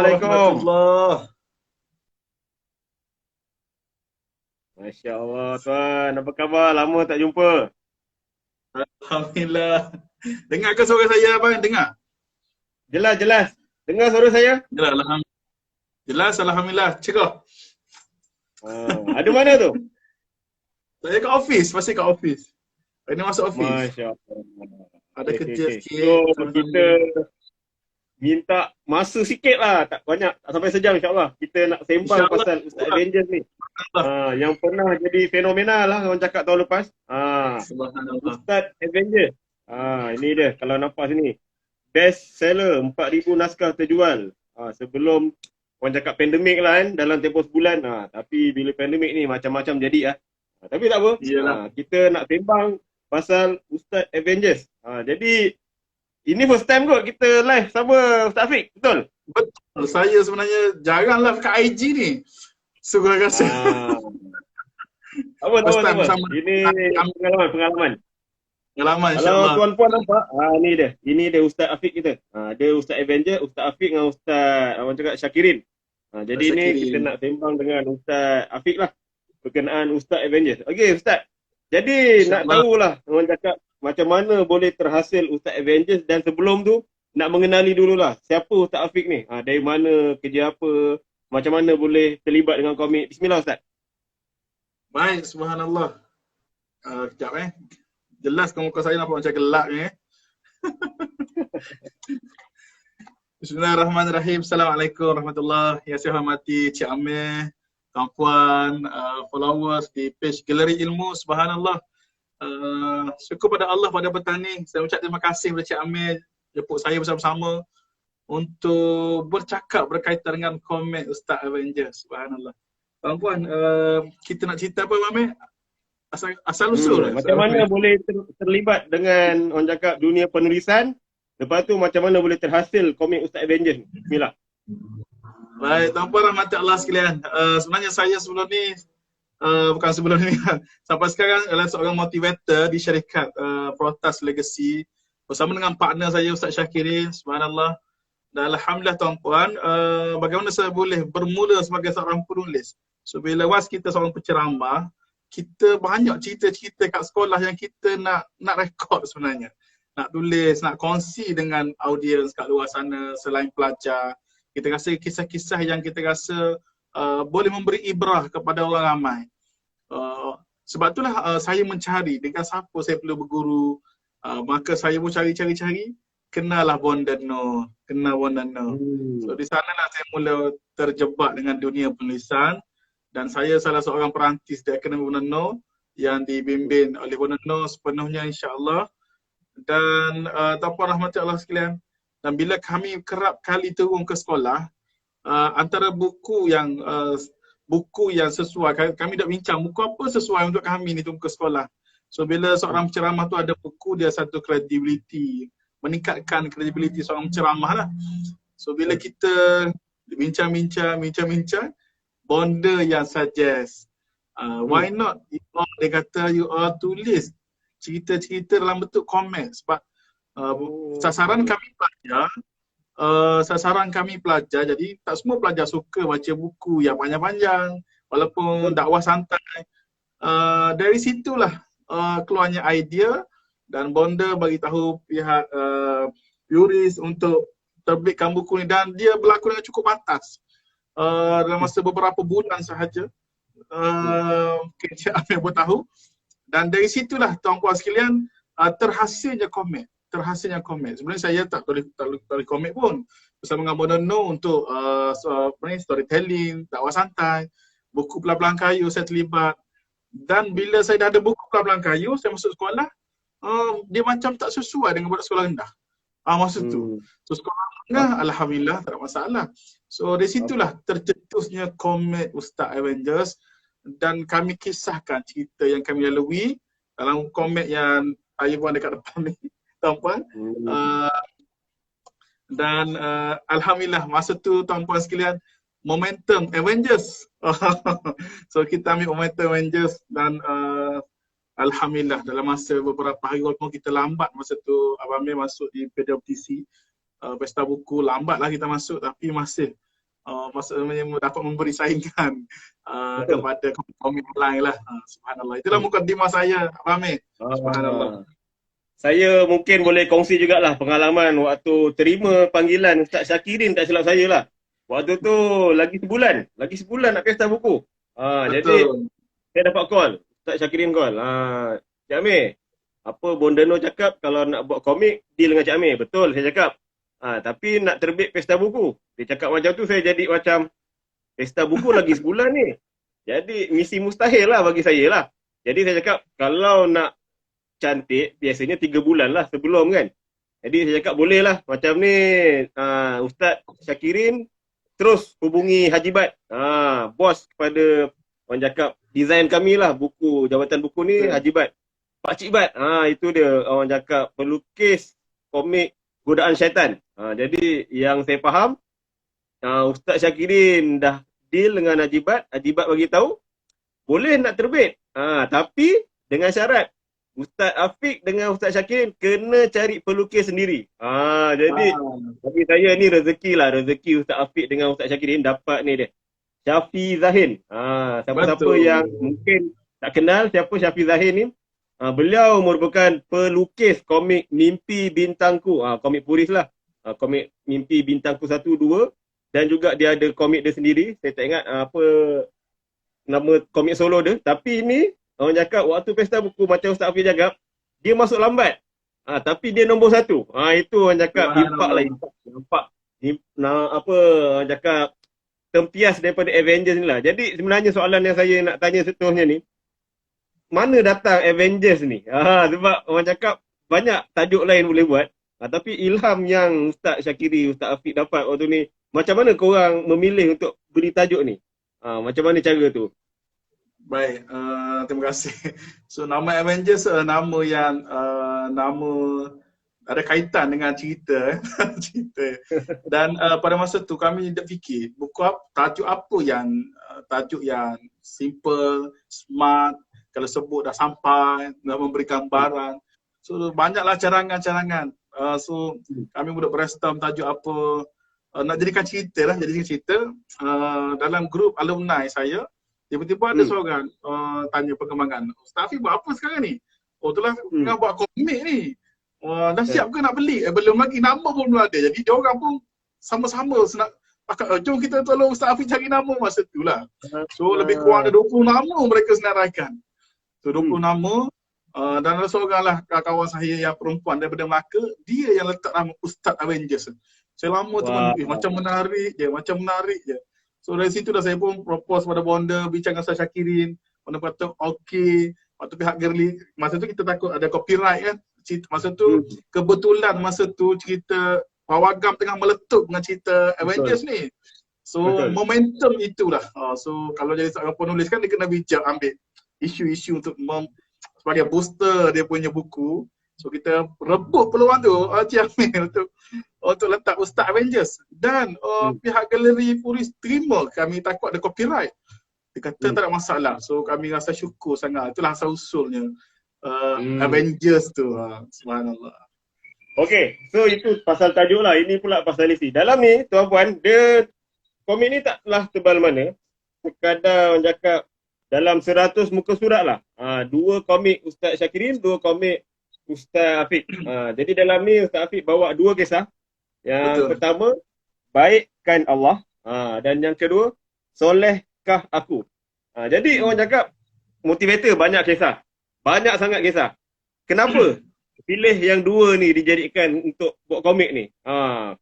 Assalamualaikum. warahmatullahi. Masya Allah Tuan, apa khabar? Lama tak jumpa. Alhamdulillah. Dengar ke suara saya abang? Dengar? Jelas, jelas. Dengar suara saya? Jelas, alhamdulillah. Jelas, alhamdulillah. Cerah. Ada mana tu? Saya kat office, masih kat office. Ini masuk office. Masya Allah. Ada Okay, kerja okay. sikit. So, Sambil-sambil. kita minta masa sikit lah. Tak banyak, tak sampai sejam insyaAllah. Kita nak sembang InsyaAllah. pasal Ustaz Avengers ni. Yang pernah jadi fenomenal lah orang cakap tahun lepas. Subhanallah. Ustaz Avengers. Ini dia kalau nampak sini. Best seller 4,000 naskah terjual. Sebelum orang cakap pandemik lah kan dalam tempoh sebulan. Tapi bila pandemik ni macam-macam jadi lah. Tapi tak apa. Iyalah. Kita nak sembang pasal Ustaz Avengers. Jadi ini first time kot kita live sama Ustaz Afiq, betul? Betul. Saya sebenarnya jarang live kat IG ni. Suka rasa. Apa, First time apa. sama. Ini pengalaman. Pengalaman Kalau insyaAllah. tuan-puan nampak, ni dia. Ini dia Ustaz Afiq kita. Dia Ustaz Avenger, Ustaz Afiq dengan Ustaz orang cakap Syakirin. Jadi ni Syakirin. kita nak sembang dengan Ustaz Afiq lah. Berkenaan Ustaz Avengers. Okey Ustaz. Jadi nak tahulah orang cakap macam mana boleh terhasil Ustaz Avengers dan sebelum tu nak mengenali dululah siapa Ustaz Afiq ni. Dari mana, kerja apa, macam mana boleh terlibat dengan komik. Bismillah Ustaz. Baik, subhanallah. Kejap Jelas muka saya nampak macam gelap ni. Bismillahirrahmanirrahim. Assalamualaikum warahmatullahi. Yang saya hormati Cik Amir, kawan-kawan, followers di page Galeri Ilmu. Subhanallah. Syukur pada Allah pada petang ni. Saya ucap terima kasih kepada Cik Amir jemput saya bersama-sama untuk bercakap berkaitan dengan komik Ustaz Avengers. Subhanallah. Kawan-kawan, kita nak cerita apa Amir? Asal usul macam mana boleh terlibat dengan orang cakap dunia penulisan, lepas tu macam mana boleh terhasil komik Ustaz Avengers. Bismillah. Baik, tuan-puan rahmati Allah sekalian. Sebenarnya saya sebelum ni bukan sebelum ni sampai sekarang adalah seorang motivator di syarikat Protas Legacy bersama dengan partner saya Ustaz Syakirin. Subhanallah. Dan alhamdulillah tuan-puan, bagaimana saya boleh bermula sebagai seorang penulis. So bila was kita seorang penceramah, kita banyak cerita-cerita kat sekolah yang kita nak rekod sebenarnya. Nak tulis, nak kongsi dengan audiens kat luar sana selain pelajar. Kita rasa kisah-kisah yang kita rasa boleh memberi ibrah kepada orang ramai. Sebab itulah saya mencari dengan siapa saya perlu berguru. Maka saya pun cari-cari, kenallah Bonda Noor. Kenal Bonda Noor. So di sanalah saya mula terjebak dengan dunia penulisan. Dan saya salah seorang perantis di Akademi Bonda Noor yang dibimbing oleh Bonda Noor sepenuhnya insya-Allah. Dan tuan-puan rahmati Allah sekalian, dan bila kami kerap kali turun ke sekolah, antara buku yang sesuai, kami dah bincang buku apa sesuai untuk kami ni turun ke sekolah. So bila seorang penceramah tu ada buku, dia satu credibility, meningkatkan credibility seorang penceramah lah. So bila kita bincang-bincang, Bonda yang suggest, why not dia kata you all tulis cerita-cerita dalam bentuk komik. Sebab sasaran kami pelajar, jadi tak semua pelajar suka baca buku yang panjang-panjang walaupun dakwah santai. Dari situlah keluarnya idea dan Bonda bagi tahu pihak Yuris untuk terbitkan buku ni, dan dia berlaku dengan cukup pantas. Dalam masa beberapa bulan sahaja Cik Amir pun tahu, dan dari situlah tuan-puan sekalian terhasilnya komik. Sebenarnya saya tak tulis komik pun bersama dengan Bonda Noor untuk storytelling, dakwah santai, buku Pelan-Pelan Kayu saya terlibat. Dan bila saya dah ada buku Pelan-Pelan Kayu, saya masuk sekolah, dia macam tak sesuai dengan budak sekolah rendah. Masa tu. So sekolah rendah, alhamdulillah tak ada masalah. So dari situlah tercetusnya komik Ustaz Avengers, dan kami kisahkan cerita yang kami lalui dalam komik yang saya buat dekat depan ni, tuan-puan. Dan alhamdulillah masa tu tuan-puan sekalian, momentum Avengers. So kita ambil momentum Avengers dan alhamdulillah dalam masa beberapa hari walaupun kita lambat masa tu Abang Amir masuk di PWTC, Pesta Buku, lambatlah kita masuk tapi masih maksudnya dapat memberi saingan kepada komik lain lah. Subhanallah. Itulah mukadimah saya, Amir. Subhanallah. Saya mungkin boleh kongsi jugalah pengalaman waktu terima panggilan Ustaz Syakirin, tak silap saya lah. Waktu tu lagi sebulan nak pesta buku. Jadi saya dapat call, Ustaz Syakirin call. Cik Amir, apa Bondeno cakap kalau nak buat komik, deal dengan Cik Amir. Betul, saya cakap. Tapi nak terbit pesta buku. Dia cakap macam tu, saya jadi macam, pesta buku lagi sebulan ni. Jadi misi mustahil lah bagi saya lah. Jadi saya cakap, kalau nak cantik, biasanya 3 bulan lah sebelum kan. Jadi saya cakap boleh lah. Macam ni, Ustaz Syakirin terus hubungi Haji Bat. Bos kepada orang cakap design kami lah, buku, jabatan buku ni Haji Bat. Pak Cik Bat, itu dia orang cakap pelukis komik Godaan Syaitan. Jadi yang saya faham, Ustaz Syakirin dah deal dengan Haji Bat bagi tahu boleh nak terbit. Tapi dengan syarat Ustaz Afiq dengan Ustaz Syakirin kena cari pelukis sendiri. Jadi bagi saya ni rezeki Ustaz Afiq dengan Ustaz Syakirin dapat ni dia. Syafi Zahin. Siapa-siapa yang mungkin tak kenal siapa Syafi Zahin ni, beliau merupakan pelukis komik Mimpi Bintangku. Komik Puris lah. Komik Mimpi Bintangku 1, 2 dan juga dia ada komik dia sendiri. Saya tak ingat apa nama komik solo dia. Tapi ini orang cakap waktu pesta buku macam Ustaz Afiq cakap, dia masuk lambat. Tapi dia nombor 1. Itu orang cakap impak lah, impak. Apa orang cakap tempias daripada Avengers ni lah. Jadi sebenarnya soalan yang saya nak tanya seterusnya ni, mana datang Avengers ni? Sebab orang cakap banyak tajuk lain boleh buat. Tapi ilham yang Ustaz Syakiri, Ustaz Afiq dapat waktu ni, macam mana korang memilih untuk beri tajuk ni? Macam mana cara tu? Baik, terima kasih. So nama Avengers nama yang nama ada kaitan dengan cerita. cerita. Dan pada masa tu kami tak fikir tajuk apa yang simple, smart, kalau sebut dah sampai, dah memberi gambaran. So banyaklah carangan-carangan. So kami buat brainstorm tajuk apa, nak jadikan cerita lah, dalam grup alumni saya. Tiba-tiba ada seorang tanya perkembangan, Ustaz Afiq buat apa sekarang ni? Itulah tengah buat komik ni. Dah siap ke nak beli? Belum lagi, nama pun belum ada. Jadi dia orang pun sama-sama nak jom kita tolong Ustaz Afiq cari nama masa tu lah. So lebih kurang ada 20 nama mereka senaraikan. So 20 nama dan ada seorang lah kawan saya yang perempuan daripada Melaka, dia yang letak nama Ustaz Avengers. Saya lama tu macam menarik je. So dari situ dah saya pun propose pada Bonda, bincang dengan Ustaz Syakirin. Bonda kata okey. Waktu pihak Gerli, masa tu kita takut ada copyright kan. Masa tu kebetulan masa tu cerita Pawagam tengah meletup dengan cerita Avengers ni. So momentum itulah. So kalau jadi seorang penulis kan dia kena bijak ambil isu-isu untuk sebagai booster dia punya buku. So kita rebut peluang tu Cik Amir untuk letak Ustaz Avengers. Dan pihak galeri Puris terima, kami takut ada copyright. Dia kata tak ada masalah. So kami rasa syukur sangat. Itulah asal usulnya Avengers tu. Subhanallah. Okey, so itu pasal tajuk lah. Ini pula pasal isi. Dalam ni tuan-puan, dia komik ni taklah tebal mana. Sekadar orang cakap dalam 100 muka surat lah. 2 komik Ustaz Syakirin, 2 komik Ustaz Afiq. Jadi dalam ni Ustaz Afiq bawa 2 kisah. Yang pertama, baikkan Allah. Dan yang kedua, solehkah aku. Jadi orang cakap motivator banyak kisah. Banyak sangat kisah. Kenapa pilih yang 2 ni dijadikan untuk buat komik ni?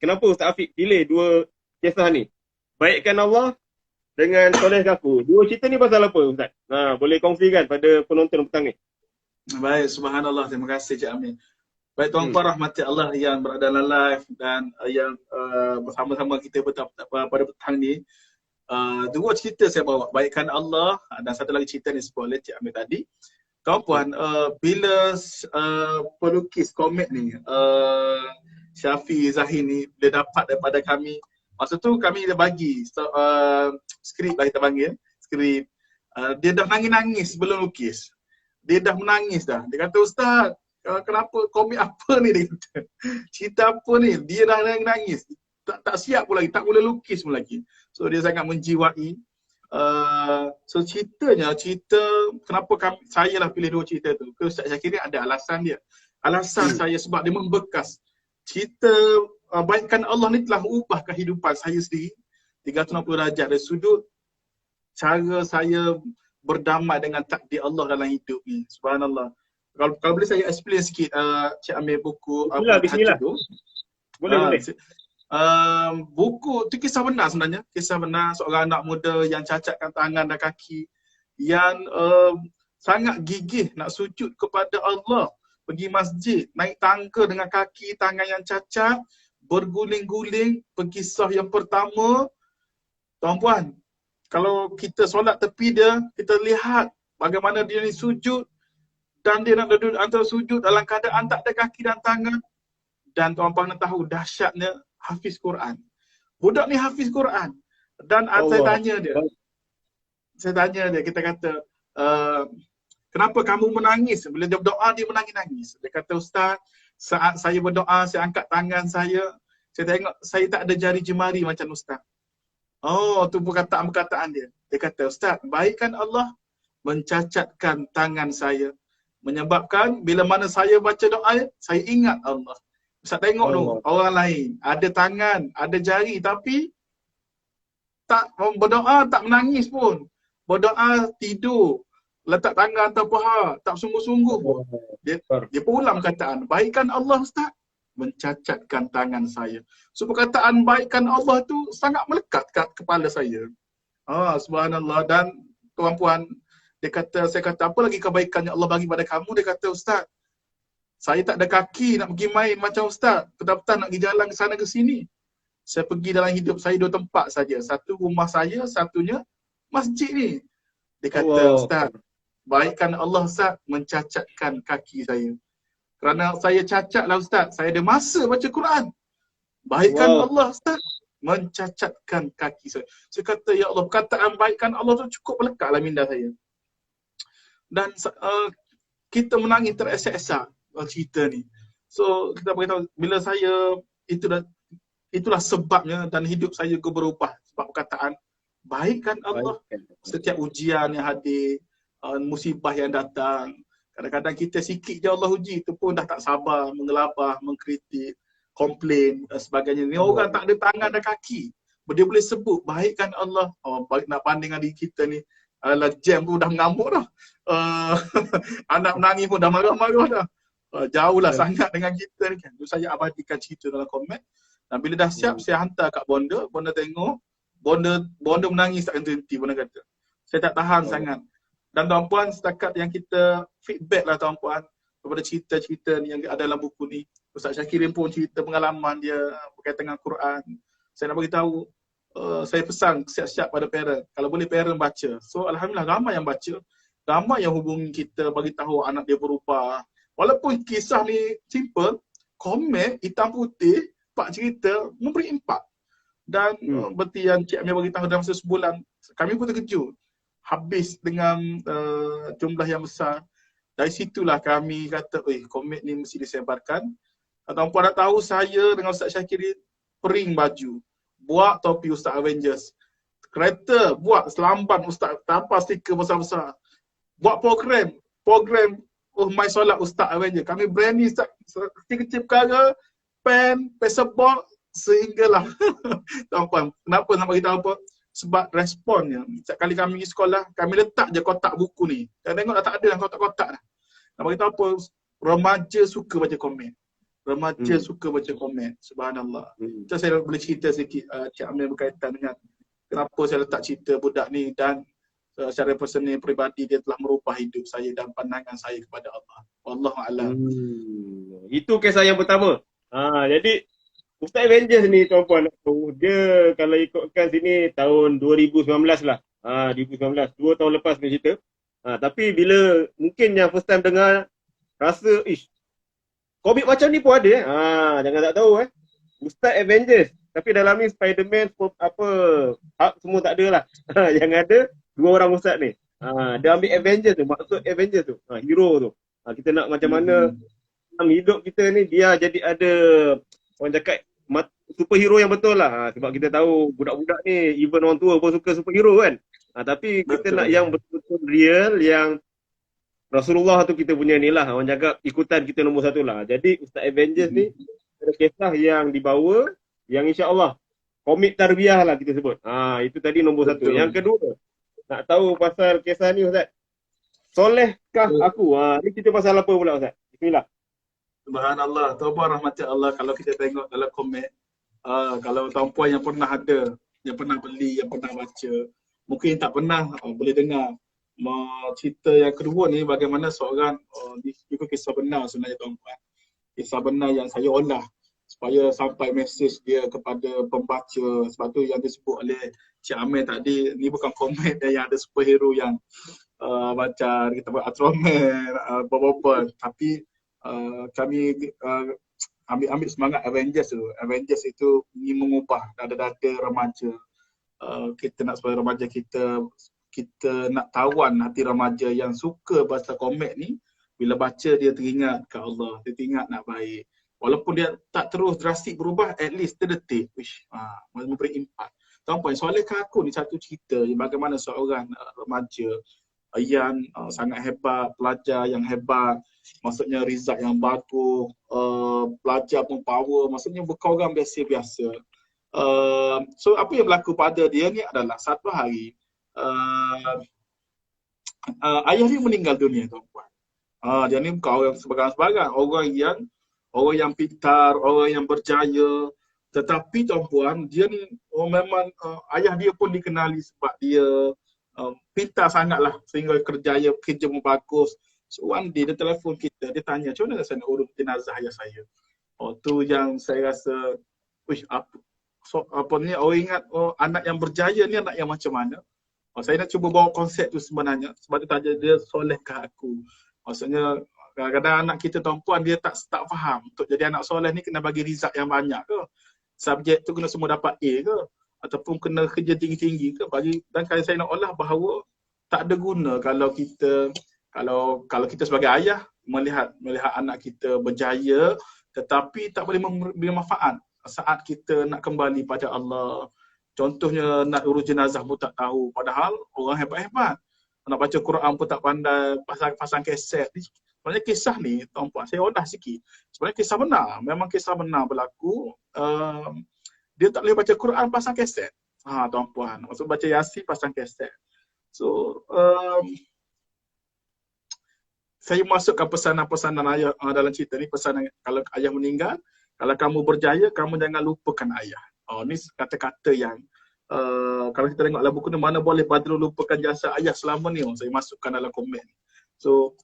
Kenapa Ustaz Afiq pilih 2 kisah ni? Baikkan Allah dengan solehkah aku. 2 cerita ni pasal apa Ustaz? Boleh kongsikan pada penonton petang ni. Baik, subhanallah, terima kasih Cik Amin. Baik tuan-tuan rahmati Allah yang berada dalam live dan yang bersama-sama kita pada petang ni. 2 cerita saya bawa, baikkan Allah dan satu lagi cerita ni sebut oleh Cik Amin tadi. Tuan-puan, bila pelukis komik ni Syafi Zahin ni dia dapat daripada kami, masa tu kami dia bagi skrip lah kita panggil, skrip. Dia dah nangis-nangis sebelum lukis. Dia dah menangis dah. Dia kata, Ustaz, kenapa komik apa ni dia kata? Cerita apa ni? Dia dah nangis. tak siap pun lagi, tak boleh lukis pun lagi. So dia sangat menjiwai. So cerita kenapa saya lah pilih dua cerita tu. Ke Ustaz Syakir ni ada alasan dia. Alasan saya sebab dia membekas. Cerita baikkan Allah ni telah mengubah kehidupan saya sendiri 360 darjah dari sudut cara saya berdamai dengan takdir Allah dalam hidup ni. Subhanallah. Kalau boleh saya explain sikit Cik Amir buku Bismillah. tu. Boleh. Buku tu kisah benar sebenarnya. Kisah benar seorang anak muda yang cacatkan tangan dan kaki, yang sangat gigih nak sujud kepada Allah, pergi masjid, naik tangga dengan kaki tangan yang cacat, berguling-guling. Kisah yang pertama, tuan-puan, kalau kita solat tepi dia, kita lihat bagaimana dia ni sujud, dan dia nak duduk antara sujud dalam keadaan tak ada kaki dan tangan. Dan tuan-puan nak tahu dahsyatnya hafiz Quran. Budak ni hafiz Quran. Dan saya tanya dia, kita kata, kenapa kamu menangis? Bila dia berdoa, dia menangis-nangis. Dia kata, Ustaz, saat saya berdoa, saya angkat tangan saya tengok saya tak ada jari jemari macam Ustaz. Oh, tu perkataan dia. Dia kata, Ustaz, baikkan Allah mencacatkan tangan saya, menyebabkan bila mana saya baca doa, saya ingat Allah. Ustaz tengok tu, orang lain ada tangan, ada jari, tapi tak berdoa, tak menangis pun. Berdoa tidur, letak tangan atas paha, tak sungguh-sungguh pun. Dia pun ulang perkataan, baikkan Allah Ustaz mencacatkan tangan saya. So perkataan baikkan Allah tu sangat melekat kat kepala saya. Subhanallah. Dan tuan-puan, saya kata, apa lagi kebaikan yang Allah bagi pada kamu? Dia kata, Ustaz, saya tak ada kaki nak pergi main macam Ustaz. Petang-petang nak pergi jalan ke sana ke sini. Saya pergi dalam hidup saya 2 tempat saja. Satu rumah saya, satunya masjid ni. Dia kata, Ustaz, baikkan Allah Ustaz mencacatkan kaki saya. Kerana saya cacat lah Ustaz, saya ada masa baca Quran. Baikkan Allah Ustaz mencacatkan kaki saya. Saya kata, ya Allah, perkataan baikkan Allah tu cukup melekat dalam minda saya. Dan kita menangis teresak-esak cerita ni. So kita beritahu, bila saya, itulah sebabnya, dan hidup saya juga berubah sebab perkataan baikkan Allah. Setiap ujian yang hadir, musibah yang datang, kadang-kadang kita sikit je Allah uji, itu pun dah tak sabar, mengelabah, mengkritik, komplain dan sebagainya. Ni orang tak ada tangan dan kaki, dia boleh sebut baikkan Allah. Baik nak banding dengan diri kita ni, jam pun dah mengamuk dah. Anak menangis pun dah marah-marah dah. Jauhlah sangat dengan kita ni kan. So, saya abadikan cerita dalam komen. Dan bila dah siap, saya hantar kat Bonda. Bonda tengok. Bonda menangis tak henti-henti. Bonda kata, saya tak tahan sangat. Dan tuan-puan, setakat yang kita feedback lah tuan-puan kepada cerita-cerita ni yang ada dalam buku ni. Ustaz Syakirin pun cerita pengalaman dia berkaitan dengan Quran. Saya nak beritahu, saya pesan siap-siap pada parent. Kalau boleh parent baca. So Alhamdulillah ramai yang baca. Ramai yang hubungi kita, bagi tahu anak dia berubah. Walaupun kisah ni simple, komen hitam putih, pak cerita memberi impak. Dan seperti yang Cik Amir bagi tahu dalam sebulan, kami pun terkejut. Habis dengan jumlah yang besar. Dari situlah kami kata, komen ni mesti disebarkan. Tuan-puan nak tahu, saya dengan Ustaz Syakir pering baju, buat topi Ustaz Avengers, kereta buat selamban Ustaz, tampal stiker besar-besar, buat program My Solat Ustaz Avengers. Kami berani kecil-kecil perkara, pen, passport, sehinggalah tuan-puan, kenapa nak beritahu apa? Sebab responnya. Setiap kali kami pergi sekolah, kami letak je kotak buku ni. Dan tengok dah tak ada dalam kotak-kotak dah. Nak beritahu apa? Remaja suka baca komen. Remaja suka baca komen. Subhanallah. So, saya boleh cerita sikit Cik Amir berkaitan dengan kenapa saya letak cerita budak ni, dan secara personal peribadi dia telah merubah hidup saya dan pandangan saya kepada Allah. Wallahualam. Itu kisah yang pertama. Jadi Ustaz Avengers ni tuan-puan, dia kalau ikutkan sini tahun 2019 lah. 2019, 2 tahun lepas ni cerita. Tapi bila mungkin yang first time dengar, rasa komik macam ni pun ada jangan tak tahu Ustaz Avengers. Tapi dalam ni Spiderman, Hulk semua tak ada lah. Yang ada 2 orang Ustaz ni. Dia ambil Avengers tu, maksud Avengers tu, hero tu. Kita nak macam mana dalam hidup kita ni, dia jadi ada, orang cakap, superhero yang betul lah. Sebab kita tahu budak-budak ni, even orang tua pun suka superhero kan. Tapi kita Betul. nak yang betul-betul real, yang Rasulullah tu kita punya ni lah. Orang cakap ikutan kita nombor satu lah. Jadi Ustaz Avengers ni ada kisah yang dibawa, yang insya-Allah komik tarbiyah lah kita sebut. Itu tadi nombor satu. Betul. Yang kedua, nak tahu pasal kisah ni Ustaz. Solehkah aku? Ni kita pasal apa pula Ustaz? Bismillah. Subhanallah, tuan-puan rahmati Allah, kalau kita tengok dalam komik, kalau tuan-puan yang pernah ada, yang pernah beli, yang pernah baca, mungkin tak pernah boleh dengar cerita yang kedua ni bagaimana seorang ikut kisah benar sebenarnya tuan-puan. Kisah benar yang saya olah supaya sampai mesej dia kepada pembaca. Sebab tu yang disebut oleh Cik Amir tadi, ni bukan komik yang ada superhero yang macam kita buat Ultraman, apa-apa, tapi kami ambil semangat Avengers tu. Avengers itu ingin mengubah dada-dada remaja. Kita nak supaya remaja kita nak tawan hati remaja yang suka baca komik ni. Bila baca dia teringat ke Allah, dia teringat nak baik. Walaupun dia tak terus drastik berubah, at least terdetik. Memberi impak. Tuan-puan, soalnya aku ni satu cerita bagaimana seorang remaja yang sangat hebat, pelajar yang hebat, maksudnya result yang bagus, pelajar pun power, maksudnya bukan orang biasa-biasa. So apa yang berlaku pada dia ni adalah satu hari ayah dia meninggal dunia tuan-puan. Dia ni bukan orang sebarang-sebarang, orang yang pintar, orang yang berjaya. Tetapi tuan-puan, dia ni memang ayah dia pun dikenali sebab dia pintar sangatlah sehingga kerja pun bagus. So one day dia telefon kita, dia tanya, macam mana saya nak urus jenazah ayah saya? Tu yang saya rasa, apa ni, orang ingat anak yang berjaya ni anak yang macam mana? Saya nak cuba bawa konsep tu sebenarnya, sebab tu tanya dia solehkah aku? Maksudnya kadang-kadang anak kita tuan-puan dia tak faham, untuk jadi anak soleh ni kena bagi result yang banyak ke? Subjek tu kena semua dapat A ke? Ataupun kena kerja tinggi-tinggi ke? Dan kalau saya nak olah bahawa tak ada guna kalau kita sebagai ayah melihat anak kita berjaya tetapi tak boleh memberi manfaat saat kita nak kembali pada Allah. Contohnya nak urus jenazah pun tak tahu, padahal orang hebat-hebat. Nak baca Quran pun tak pandai, pasang keset. Sebenarnya kisah ni, tuan-puan, saya odah sikit. Sebenarnya kisah benar, memang kisah benar berlaku. Dia tak boleh baca Quran pasang keset. Tuan-puan, maksud baca Yasin pasang keset. So, saya masukkan pesanan-pesanan ayah dalam cerita ni, pesanan kalau ayah meninggal, kalau kamu berjaya, kamu jangan lupakan ayah. Ni kata-kata yang kalau kita tengok dalam buku ni, mana boleh Badrul lupakan jasa ayah selama ni, saya masukkan dalam komen. So,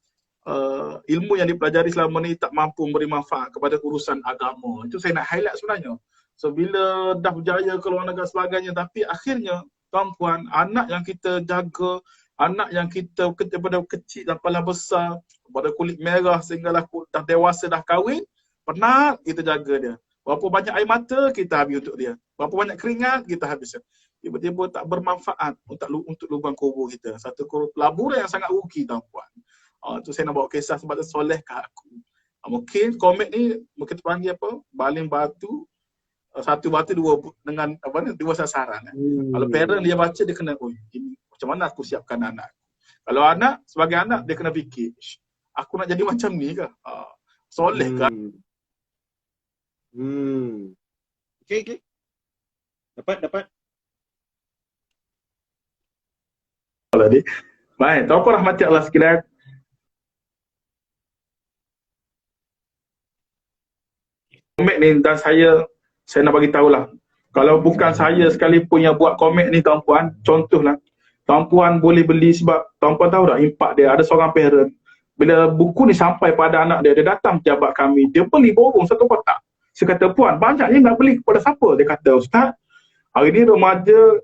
ilmu yang dipelajari selama ni tak mampu memberi manfaat kepada urusan agama. Itu saya nak highlight sebenarnya. So, bila dah berjaya ke luar negara sebagainya, tapi akhirnya, tuan-puan, anak yang kita jaga, anak yang kita daripada kecil sampailah besar, pada kulit merah sehinggalah dah dewasa, dah kahwin, penat kita jaga dia. Berapa banyak air mata kita habis untuk dia. Berapa banyak keringat kita habis. Tiba-tiba tak bermanfaat untuk lubang kubur kita. Satu pelaburan yang sangat rugi tuan-puan. Tu saya nak bawa kisah sebab solehkah aku. Mungkin komik ni mungkin terpanggil apa? Baling batu, satu batu dua sasaran. Kalau parent dia baca dia kena, ini macam mana aku siapkan anak. Kalau anak, sebagai anak dia kena fikir, aku nak jadi macam ni ke? Soleh ke? Okay. Dapat. Baik, tuan-puan rahmati Allah sekalian. Komik ni dan saya nak bagi tahulah. Kalau bukan saya sekalipun yang buat komik ni tuan-puan, contohlah. Tuan-puan boleh beli sebab tuan-puan tahu tak impak dia. Ada seorang parent, bila buku ni sampai pada anak dia, dia datang pejabat kami, dia beli borong satu kotak. Saya kata, puan, banyaknya nak beli kepada siapa? Dia kata, Ustaz, hari ni remaja,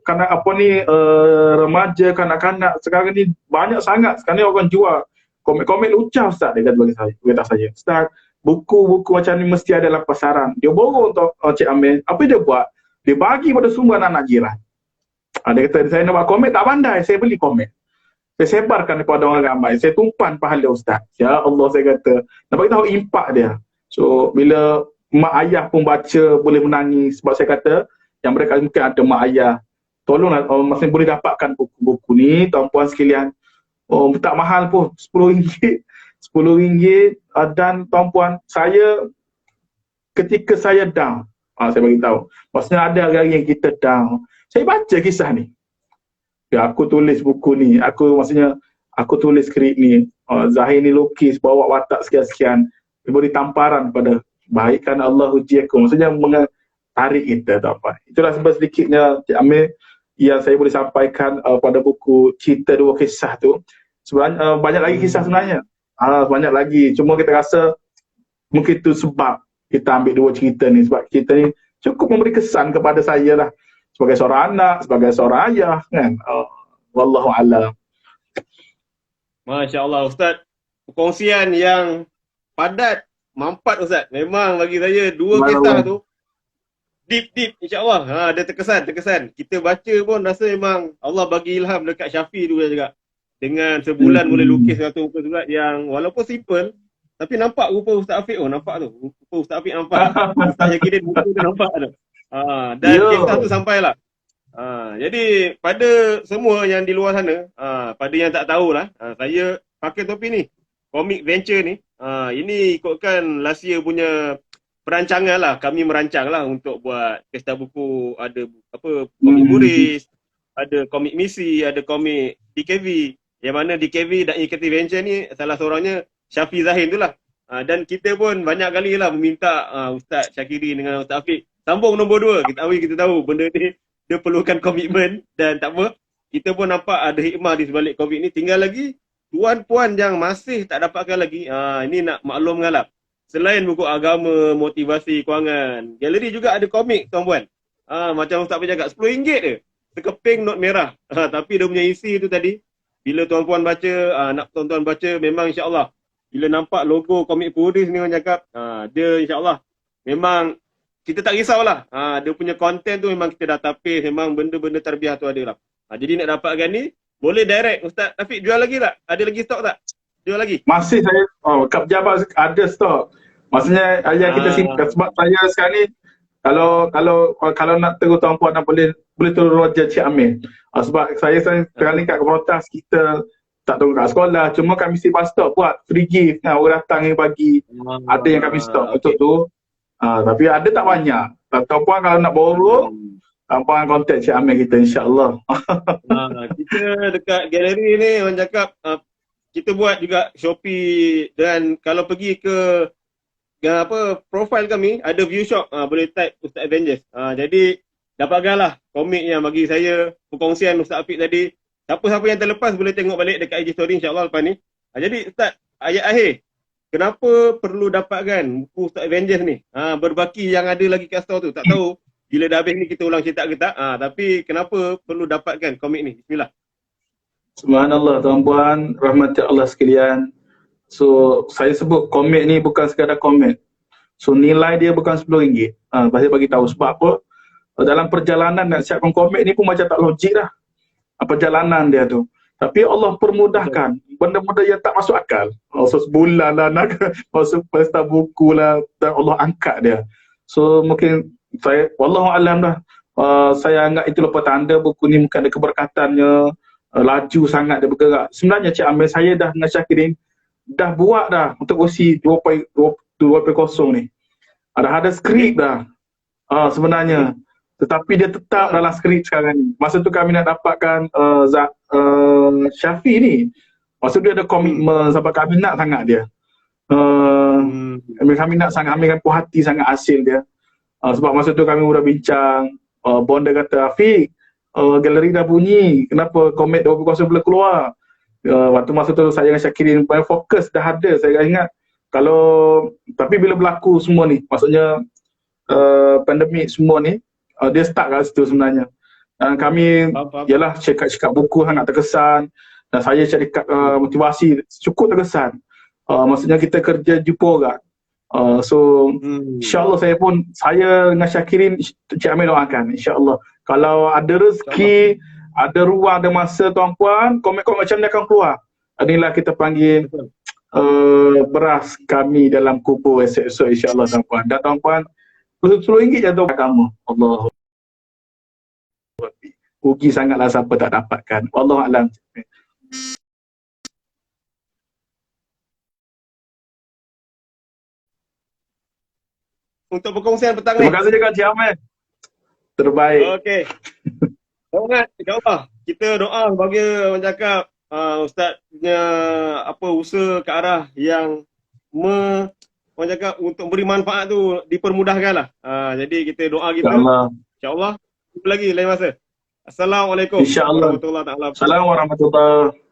remaja, kanak-kanak sekarang ni banyak sangat. Sekarang ni orang jual komik-komik lucah, Ustaz. Dia kata bagi saya, Ustaz, buku-buku macam ni mesti ada dalam pasaran. Dia borong untuk Cik Amir. Apa dia buat? Dia bagi pada semua anak-anak jiran. Dia kata, saya nak buat komik, tak pandai, saya beli komik. Saya sebarkan kepada orang ramai. Saya tumpan pahala Ustaz. Ya Allah, saya kata. Nak bagi tahu impak dia. So, bila mak ayah pun baca boleh menangis, sebab saya kata yang mereka mungkin ada mak ayah. Tolonglah, maksudnya boleh dapatkan buku-buku ni tuan-puan sekalian. Tak mahal pun, RM10. RM10, dan tuan-puan, saya ketika saya down, saya bagi tahu. Maksudnya ada hari yang kita down, saya baca kisah ni. Ya, aku tulis buku ni, maksudnya aku tulis skrip ni. Zahir ni lukis, bawa watak sekian-sekian. Dia beri tamparan pada baikkan Allah uji aku. Maksudnya tarik kita, tak apa. Itulah sebab sedikitnya Cik Amir yang saya boleh sampaikan pada buku Cerita Dua Kisah tu. Sebenarnya banyak lagi kisah sebenarnya. Banyak lagi. Cuma kita rasa mungkin itu sebab kita ambil dua cerita ni. Sebab cerita ni cukup memberi kesan kepada saya lah. Sebagai seorang anak, sebagai seorang ayah kan. Wallahu a'lam. Masya Allah Ustaz. Perkongsian yang padat, mampat Ustaz. Memang bagi saya dua kisah tu deep insya-Allah. Dia terkesan. Kita baca pun rasa memang Allah bagi ilham dekat Syafi tu juga. Dengan sebulan boleh lukis satu muka surat yang walaupun simple tapi nampak rupa Ustaz Afiq. Nampak tu. Rupa Ustaz Afiq nampak. Ustaz Syakirin muka tu nampak tu. Dan kisah tu sampailah. Jadi pada semua yang di luar sana, pada yang tak tahulah, saya pakai topi ni. Comic Venture ni. Ini ikutkan last year punya perancangan lah, kami merancang lah untuk buat pesta buku. Ada komik Buris, ada komik Misi, ada komik DKV. Yang mana DKV dan Iketi Venture ni salah seorangnya Syafi Zahin tu lah. Dan kita pun banyak kali lah meminta Ustaz Syakiri dengan Ustaz Afiq sambung nombor 2. Kita tahu benda ni dia perlukan komitmen dan tak apa. Kita pun nampak ada hikmah di sebalik COVID ni. Tinggal lagi tuan-puan yang masih tak dapatkan lagi. Ini nak maklumkan lah. Selain buku agama, motivasi, kewangan, galeri juga ada komik tuan-puan. Macam Ustaz bercakap, RM10 je. Sekeping not merah. Tapi dia punya isi tu tadi, bila tuan-puan baca, nak tuan-tuan baca, memang insya-Allah. Bila nampak logo komik Buris ni orang cakap, dia insya-Allah memang kita tak risaulah. Dia punya konten tu memang kita dah tapis, memang benda-benda tarbiyah tu ada lah. Jadi nak dapatkan ni, boleh direct. Ustaz Afiq jual lagi tak? Ada lagi stok tak? Jual lagi? Masih saya, Kap Jabat ada stok. Maksudnya ayah kita simpan. Sebab saya sekarang ni, kalau nak terus tuan-puan boleh turun Roger Cik Amir. Sebab saya sekarang ni kat Keprotas, kita tak turun kat sekolah. Cuma kami simpan stok buat free gift. Orang datang yang bagi. Ada yang kami stok untuk tu. Tapi ada tak banyak. Tuan-puan kalau nak borrow, tuan-puan kontak Cik Amir kita insya-Allah. Kita dekat galeri ni orang cakap kita buat juga Shopee, dan kalau pergi ke profile kami ada view shop, boleh type Ustaz Avengers. Jadi dapatkanlah komik yang bagi saya perkongsian Ustaz Afiq tadi. Siapa-siapa yang terlepas boleh tengok balik dekat IG story insya-Allah lepas ni. Jadi Ustaz, ayat akhir, kenapa perlu dapatkan buku Ustaz Avengers ni? Berbaki yang ada lagi kat store tu. Tak tahu bila dah habis ni kita ulang cetak ke tak. Tapi kenapa perlu dapatkan komik ni? Bismillah. Subhanallah tuan-puan, rahmati Allah sekalian. So, saya sebut komik ni bukan sekadar komik. So, nilai dia bukan RM10. Saya bagi tahu sebab apa? Dalam perjalanan nak siapkan komik ni pun macam tak logik dah. Perjalanan dia tu. Tapi Allah permudahkan benda-benda yang tak masuk akal. So, sebulan lah nak masuk pesta buku lah, dan Allah angkat dia. So, mungkin saya, wallahualam dah, saya anggap itulah petanda buku ni mungkin ada keberkatannya. Laju sangat dia bergerak. Sebenarnya Cik Amir, saya dah dengan Syakirin dah buat dah untuk versi 2.0 ni. Ada skrip dah sebenarnya. Tetapi dia tetap dalam skrip sekarang ni. Masa tu kami nak dapatkan Syafi ni. Masa tu dia ada komitmen sampai kami nak sangat dia. Kami nak sangat, kami kan puas hati sangat hasil dia. Sebab masa tu kami sudah bincang. Bonda kata, Afiq, galeri dah bunyi, kenapa komik 2.0 boleh keluar? Waktu masa tu saya dengan Syakirin fokus dah ada, saya ingat. Tapi bila berlaku semua ni, maksudnya pandemik semua ni, dia start kat situ sebenarnya. Dan kami, ialah cakap buku sangat terkesan, dan saya cakap motivasi cukup terkesan. Maksudnya kita kerja jumpa orang. So insyaAllah saya dengan Syakirin, Cik Amir doakan insyaAllah. Kalau ada rezeki, ada ruang, ada masa tuan-puan, komik-komik macam ni akan keluar. Inilah kita panggil beras kami dalam kubur esok-esok insya-Allah tuan-puan. Dan tuan-puan, RM10 jatuh kamu. Allah. Rugi sangatlah siapa tak dapatkan. Wallahu a'lam. Untuk perkongsian petang ni. Terima kasih juga Cik Amir. Terbaik. Okey. Ingat, insya-Allah kita doa bagi orang cakap ustaz punya apa usaha ke arah yang orang cakap untuk beri manfaat tu dipermudahkanlah. Jadi kita doa kita insya-Allah jumpa lagi lain masa. Assalamualaikum Insya-Allah. warahmatullahi taala. Assalamualaikum warahmatullahi